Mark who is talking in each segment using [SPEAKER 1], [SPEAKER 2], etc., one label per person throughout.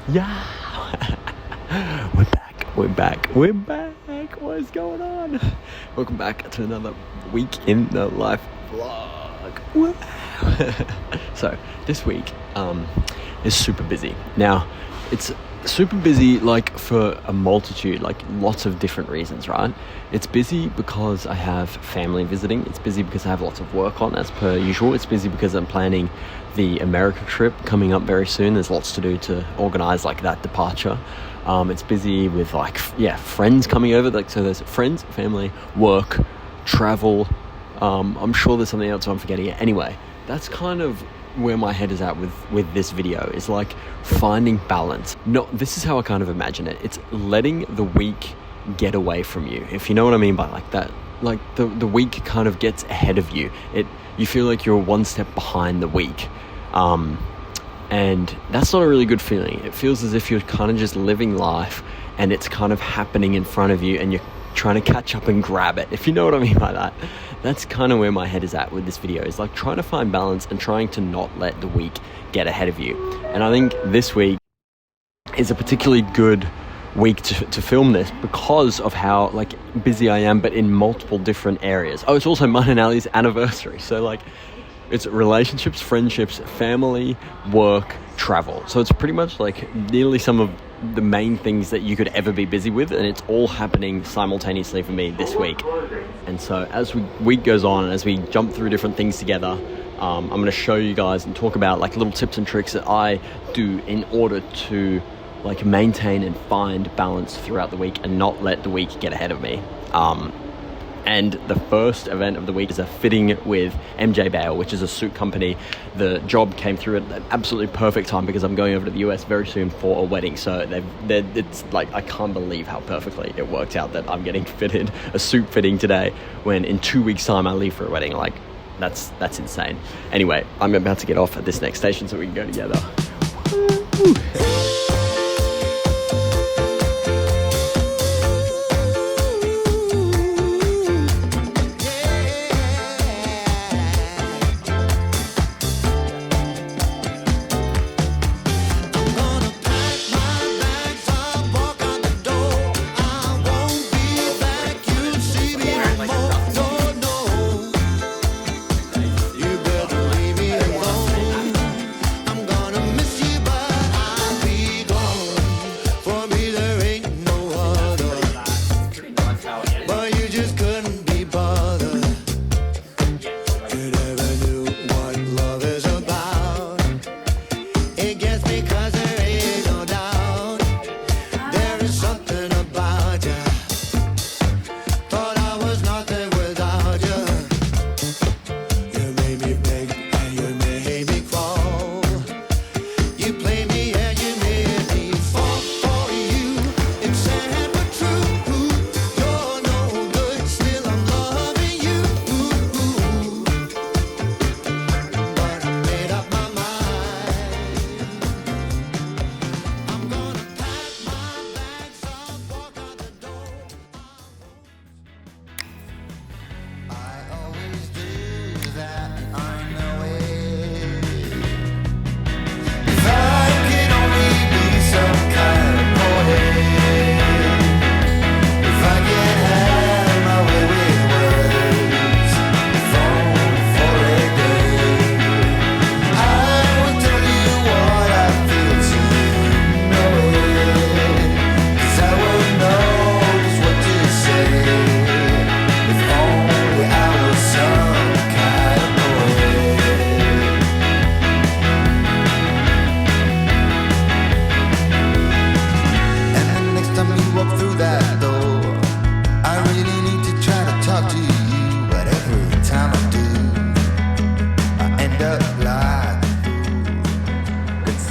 [SPEAKER 1] Yeah. We're back. We're back. We're back. What is going on? Welcome back to another week in the life vlog. Wow. So this week is super busy. Now it's super busy like for a multitude, like lots of different reasons, right? It's busy because I have family visiting. It's busy because I have lots of work on as per usual. It's busy because I'm planning the America trip coming up very soon. There's lots to do to organize like that departure. It's busy with like, friends coming over. Like, so there's friends, family, work, travel. I'm sure there's something else I'm forgetting. Anyway, that's kind of where my head is at with this video, is like finding balance. No, this is how I kind of imagine it. It's letting the week get away from you, if you know what I mean by like that. Like the week kind of gets ahead of you. You feel like you're one step behind the week. And that's not a really good feeling. It feels as if you're kind of just living life and it's kind of happening in front of you and you're trying to catch up and grab it, if you know what I mean by that. That's kind of where my head is at with this video, is like trying to find balance and trying to not let the week get ahead of you. And I think this week is a particularly good week to film this because of how like busy I am, but in multiple different areas. Oh, it's also mine and Ali's anniversary. So like, it's relationships, friendships, family, work, travel. So it's pretty much like nearly some of the main things that you could ever be busy with, and it's all happening simultaneously for me this week. And so as week goes on and as we jump through different things together, I'm going to show you guys and talk about like little tips and tricks that I do in order to like maintain and find balance throughout the week and not let the week get ahead of me. And the first event of the week is a fitting with MJ Bale, which is a suit company. The job came through at an absolutely perfect time because I'm going over to the US very soon for a wedding. So it's like, I can't believe how perfectly it worked out that I'm getting fitted a suit fitting today when in 2 weeks time I leave for a wedding. Like that's insane. Anyway, I'm about to get off at this next station so we can go together. Woo.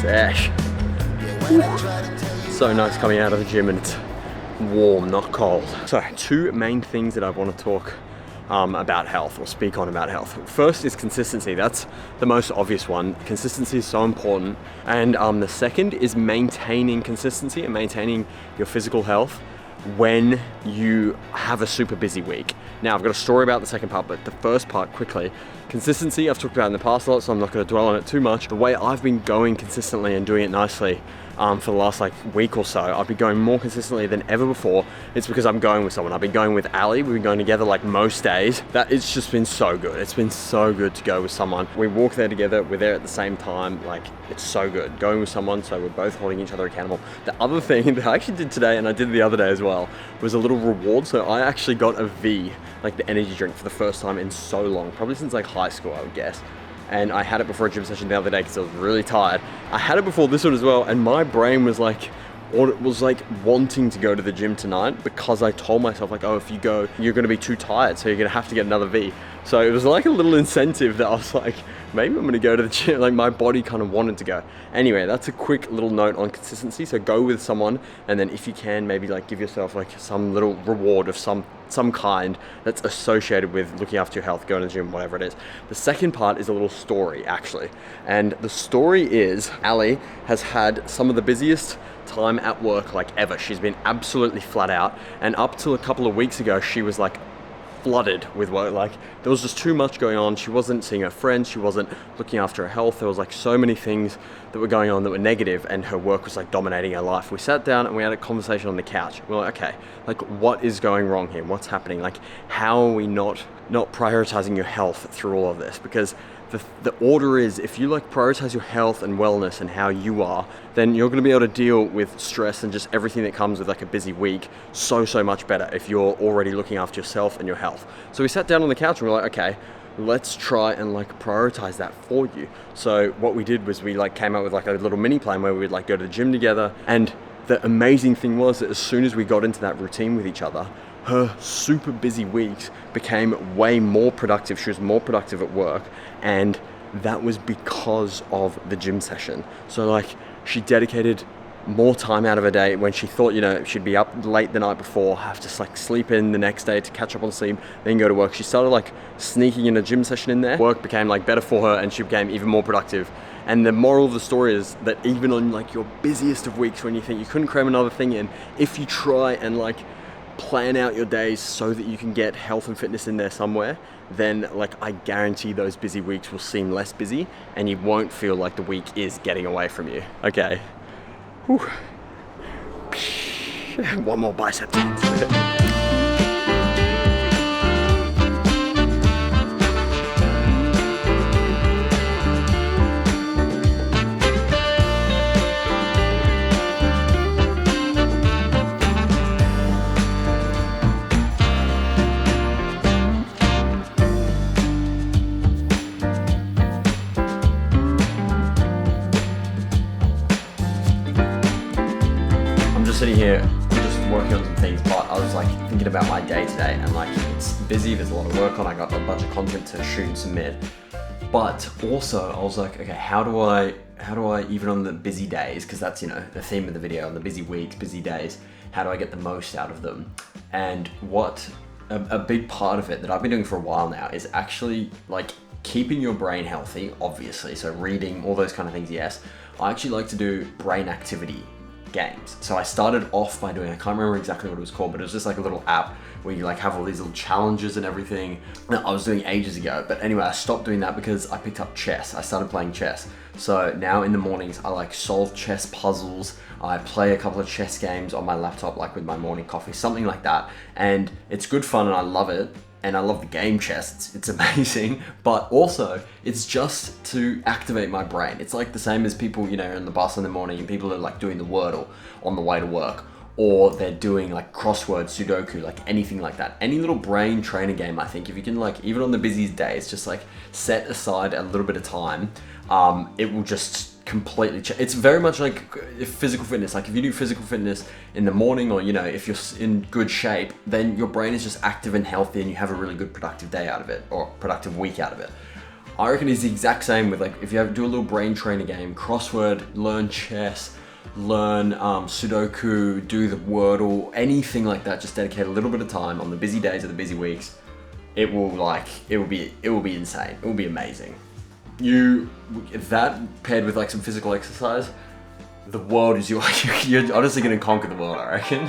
[SPEAKER 1] Sesh. So nice coming out of the gym and it's warm, not cold. So 2 main things that I want to talk about health or speak on about health. First is consistency. That's the most obvious one. Consistency is so important. And the second is maintaining consistency and maintaining your physical health when you have a super busy week. Now I've got a story about the second part, but the first part quickly. Consistency, I've talked about in the past a lot, so I'm not going to dwell on it too much. The way I've been going consistently and doing it nicely for the last like week or so, I've been going more consistently than ever before. It's because I'm going with someone. I've been going with Ali. We've been going together like most days. It's just been so good. It's been so good to go with someone. We walk there together. We're there at the same time. Like, it's so good going with someone. So we're both holding each other accountable. The other thing that I actually did today, and I did the other day as well, was a little reward. So I actually got a V, like the energy drink, for the first time in so long, probably since like high school, I would guess. And I had it before a gym session the other day because I was really tired. I had it before this one as well, and my brain was like, or it was like wanting to go to the gym tonight, because I told myself like, oh, if you go, you're gonna be too tired, so you're gonna have to get another V. So it was like a little incentive that I was like, maybe I'm gonna go to the gym. Like, my body kind of wanted to go. Anyway, that's a quick little note on consistency. So go with someone, and then if you can, maybe like give yourself like some little reward of some kind that's associated with looking after your health, going to the gym, whatever it is. The second part is a little story, actually. And the story is, Ali has had some of the busiest time at work like ever. She's been absolutely flat out, and up till a couple of weeks ago, she was like flooded with work. Like, there was just too much going on. She wasn't seeing her friends, she wasn't looking after her health. There was like so many things that were going on that were negative, and her work was like dominating her life. We sat down and we had a conversation on the couch. We're like, okay, like, what is going wrong here? What's happening? Like, how are we not prioritizing your health through all of this? Because the order is, if you like prioritize your health and wellness and how you are, then you're going to be able to deal with stress and just everything that comes with like a busy week so much better if you're already looking after yourself and your health. So we sat down on the couch and we're like, okay, let's try and like prioritize that for you. So what we did was we like came up with like a little mini plan where we'd like go to the gym together. And the amazing thing was that as soon as we got into that routine with each other, her super busy weeks became way more productive. She was more productive at work, and that was because of the gym session. So like, she dedicated more time out of her day when she thought, you know, she'd be up late the night before, have to like sleep in the next day to catch up on sleep, then go to work. She started like sneaking in a gym session in there. Work became like better for her, and she became even more productive. And the moral of the story is that even on like your busiest of weeks, when you think you couldn't cram another thing in, if you try and like plan out your days so that you can get health and fitness in there somewhere, then like, I guarantee those busy weeks will seem less busy, and you won't feel like the week is getting away from you. Okay. Whew. One more bicep. Sitting here just working on some things, but I was like thinking about my day today, and like, it's busy, there's a lot of work on, I got a bunch of content to shoot and submit, but also I was like, okay, how do I even on the busy days, because that's, you know, the theme of the video, on the busy weeks, busy days, how do I get the most out of them? And what a big part of it that I've been doing for a while now is actually like keeping your brain healthy, obviously, so reading, all those kind of things, yes. I actually like to do brain activity games. So I started off by doing, I can't remember exactly what it was called, but it was just like a little app where you like have all these little challenges and everything that I was doing ages ago. But anyway, I stopped doing that because I picked up chess. I started playing chess. So now in the mornings, I like solve chess puzzles. I play a couple of chess games on my laptop, like with my morning coffee, something like that. And it's good fun, and I love it. And I love the game chess, it's amazing, but also it's just to activate my brain. It's like the same as people, you know, on the bus in the morning, and people are like doing the Wordle on the way to work, or they're doing like crossword, Sudoku, like anything like that. Any little brain trainer game, I think, if you can like, even on the busiest days, just like set aside a little bit of time, it will just completely change. It's very much like physical fitness. Like if you do physical fitness in the morning, or, you know, if you're in good shape, then your brain is just active and healthy, and you have a really good productive day out of it, or productive week out of it. I reckon it's the exact same with like, if you do a little brain trainer game, crossword, learn chess, learn Sudoku, do the Wordle, anything like that, just dedicate a little bit of time on the busy days or the busy weeks. It will be insane. It will be amazing. That paired with like some physical exercise, the world is you're honestly gonna conquer the world, I reckon.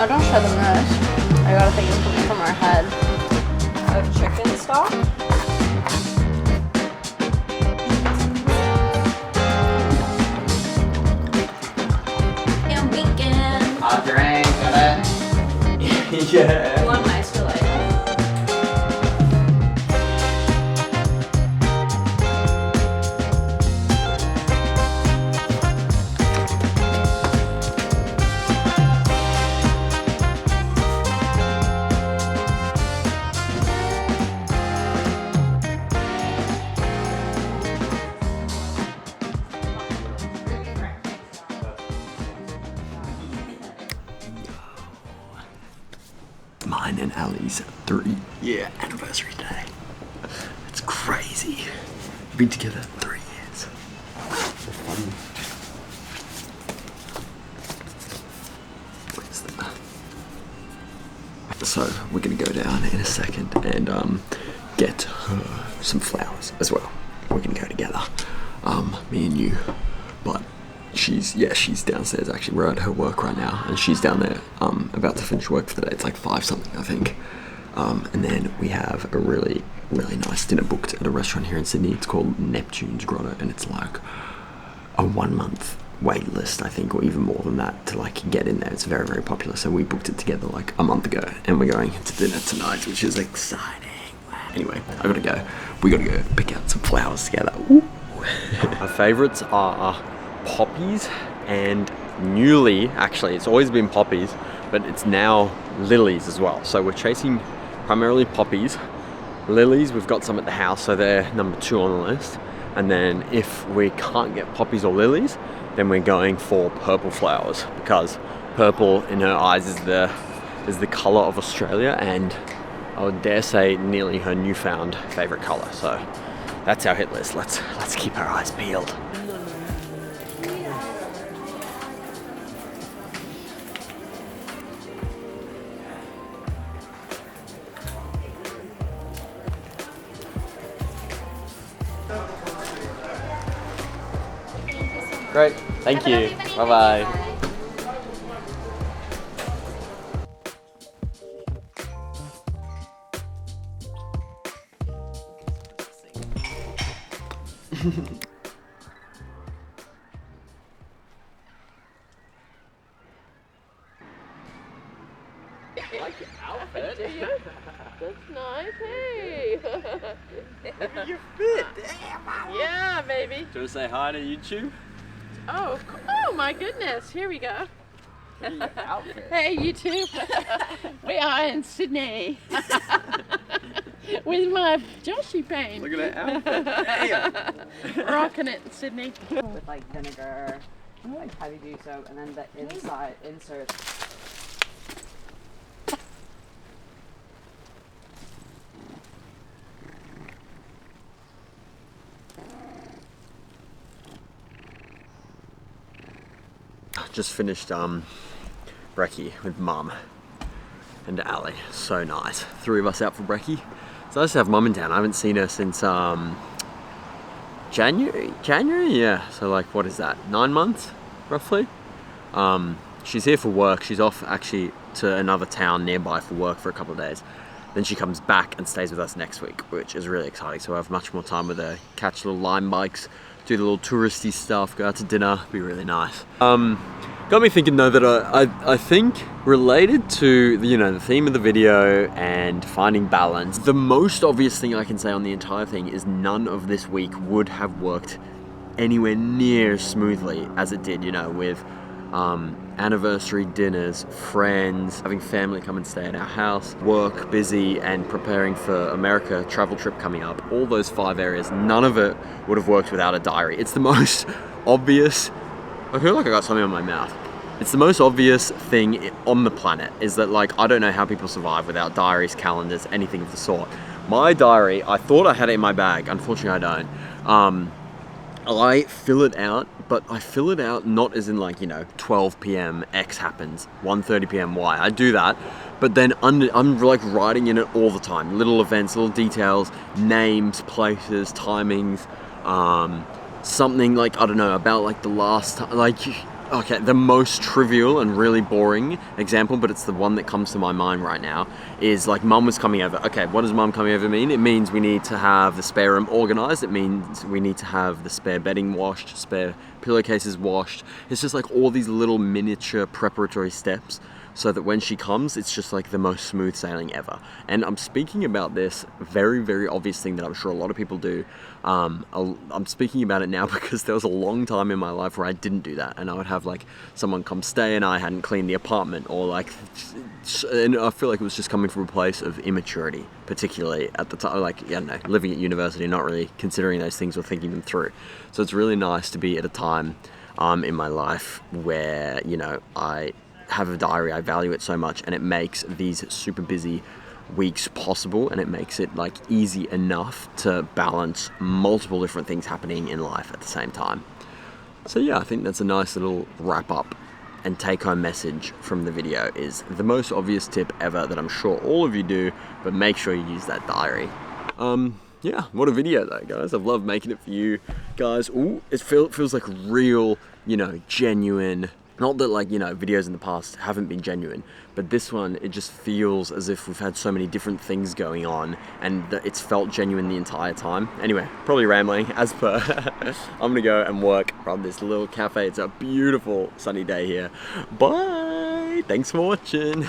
[SPEAKER 2] Oh, don't show them this. I gotta think of something from our head. Of chicken stock. And weekend.
[SPEAKER 1] I'll drink it. Yeah.
[SPEAKER 2] One nicer life.
[SPEAKER 1] Mine and Ali's 3-year anniversary day. It's crazy. We've been together 3 years. Where's the... So we're gonna go down in a second and get her some flowers as well. We're gonna go together, me and you. But she's downstairs actually. We're at her work right now and she's down there about to finish work for the day. It's like 5 something I think. And then we have a really nice dinner booked at a restaurant here in Sydney. It's called Neptune's Grotto and it's like a 1 month wait list I think, or even more than that, to like get in there. It's very popular, so we booked it together like a month ago and we're going to dinner tonight, which is exciting. Anyway, we gotta go pick out some flowers together. Ooh. Our favorites are poppies and newly, actually it's always been poppies, but it's now lilies as well. So we're chasing primarily poppies. Lilies, we've got some at the house, so they're number 2 on the list. And then if we can't get poppies or lilies, then we're going for purple flowers, because purple in her eyes is the color of Australia, and I would dare say nearly her newfound favorite color. So that's our hit list. Let's keep our eyes peeled. Great, thank you. Bye-bye. I like your outfit.
[SPEAKER 2] Do you? That's nice, hey!
[SPEAKER 1] Look at your fit. Damn.
[SPEAKER 2] Yeah, baby.
[SPEAKER 1] Do you want to say hi to YouTube?
[SPEAKER 2] Oh my goodness, here we go.
[SPEAKER 1] Your outfit.
[SPEAKER 2] Hey, YouTube. We are in Sydney. With my Joshi paint.
[SPEAKER 1] Look at that outfit.
[SPEAKER 2] Rocking it in Sydney.
[SPEAKER 3] With like vinegar, like heavy dew soap, and then the inside inserts.
[SPEAKER 1] Just finished brekkie with Mum and Ali. So nice. 3 of us out for brekkie. So I just have Mum in town. I haven't seen her since January? Yeah. So like, what is that? 9 months, roughly. She's here for work. She's off actually to another town nearby for work for a couple of days. Then she comes back and stays with us next week, which is really exciting. So I have much more time with her. Catch little Lime bikes, do the little touristy stuff, go out to dinner, be really nice. Got me thinking though that I think related to the theme of the video and finding balance, the most obvious thing I can say on the entire thing is none of this week would have worked anywhere near as smoothly as it did, with anniversary dinners, friends, having family come and stay at our house, work, busy, and preparing for America travel trip coming up. All those 5 areas, none of it would have worked without a diary. It's the most obvious. I feel like I got something on my mouth. It's the most obvious thing on the planet, is that like, I don't know how people survive without diaries, calendars, anything of the sort. My diary, I thought I had it in my bag. Unfortunately, I don't. I fill it out, but I fill it out not as in like, 12 p.m. X happens, 1:30 p.m. Y. I do that, but then I'm like writing in it all the time. Little events, little details, names, places, timings, something like, I don't know, about like the last time, like Okay, the most trivial and really boring example, but it's the one that comes to my mind right now, is like mum was coming over. Okay, what does mum coming over mean? It means we need to have the spare room organized. It means we need to have the spare bedding washed, spare pillowcases washed. It's just like all these little miniature preparatory steps so that when she comes, it's just like the most smooth sailing ever. And I'm speaking about this very, very obvious thing that I'm sure a lot of people do. I'm speaking about it now because there was a long time in my life where I didn't do that, and I would have like someone come stay and I hadn't cleaned the apartment, or like, and I feel like it was just coming from a place of immaturity, particularly at the time, like, I don't know, living at university, not really considering those things or thinking them through. So it's really nice to be at a time in my life where, you know, I have a diary, I value it so much, and it makes these super busy weeks possible, and it makes it like easy enough to balance multiple different things happening in life at the same time. So yeah, I think that's a nice little wrap up and take home message from the video, is the most obvious tip ever that I'm sure all of you do, but make sure you use that diary. Yeah, what a video though, guys. I've loved making it for you guys. Ooh, it feels like real, you know, genuine. Not that, like, you know, videos in the past haven't been genuine, but this one, it just feels as if we've had so many different things going on and that it's felt genuine the entire time. Anyway, probably rambling as per. I'm gonna go and work from this little cafe. It's a beautiful sunny day here. Bye! Thanks for watching.